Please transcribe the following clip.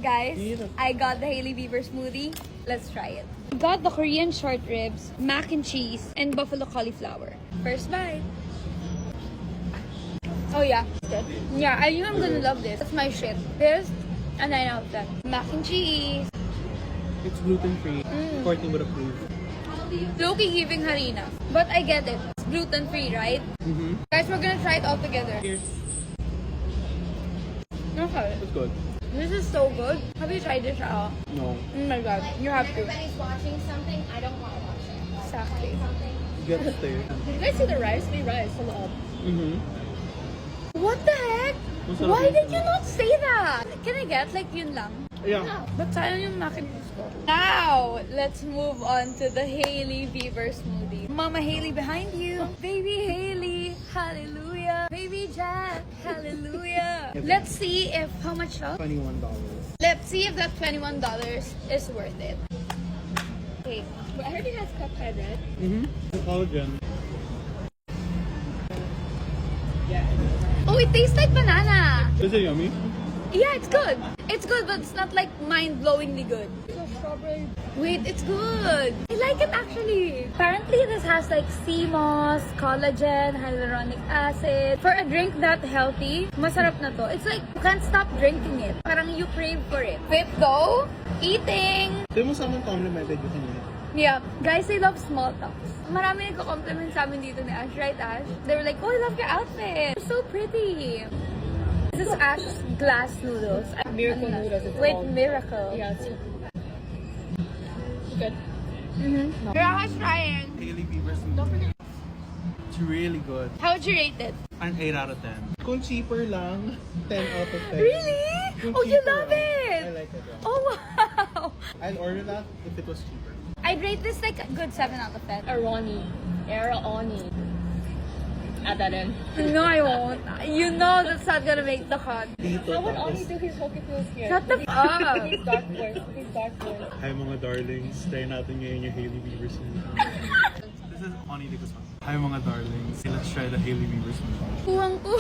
Guys, I got the Hailey Bieber smoothie. Let's try it. Got the Korean short ribs, mac and cheese, and buffalo cauliflower. First bite. Oh yeah, it's good. Yeah, I knew I'm gonna love this. That's my shit. This, a 9 out of 10. Mac and cheese. It's gluten-free. Courtney would approve. Low-key giving harina. But I get it. It's gluten-free, right? Guys, we're gonna try it all together. Here. Okay. It's good. This is so good. Have you tried this out? No. Oh my god, you have to. Everybody's watching something, I don't want to watch it. Exactly. Get to stay. Did you guys see the rice? May rice on the up. What the heck? Masarap Why yun. did you not say that? Can I get like yun lang? Yeah. But sayang yung mac and cheese ko. Now, let's move on to the Hailey Bieber smoothie. Mama Hailey behind you. Baby Hailey, hallelujah. Baby Jack, hallelujah. Let's see if, how much now? $21. Let's see if that $21 is worth it. Okay. But I heard it has cuphead, right? Collagen. Oh, it tastes like banana. Is it yummy? Yeah, it's good. It's good, but it's not like mind-blowingly good. So strawberry. Wait, it's good. I like it actually. Apparently, this has like sea moss, collagen, hyaluronic acid. For a drink that healthy, masarap na to. It's like, you can't stop drinking it. Parang you crave for it. Fit though, eating. Ito mo sa amin complimented yung kanina. Yeah, guys, they love small talks. Marami nagko-compliment sa amin dito ni Ash, right Ash? They were like, oh, I love your outfit. You're so pretty. This is Ash's glass noodles. Miracle noodles, it's Wait, called. miracle. Yeah, it's good. Girl, trying. Hailey Bieber smoothie. It's really good. How would you rate it? An 8 out of 10. Kung cheaper lang, 10 out of 10. Really? Kung Oh, you cheaper love lang. it. I like it. Yeah. Oh, wow. I'd order that if it was cheaper. I'd rate this like a good 7 out of 10. Aroni. Araoni. Add that in. No, I won't. You know that's not gonna make the cut. Dito How would tapos, Oni do his Hoki Feels here? Shut the f up. His dark voice. His dark voice. hi mga darlings, try natin ngayon yung Hailey Bieber smoothie. This is Oni de Guzman. Hi mga darlings, let's try the Hailey Bieber smoothie. Kuwang ko.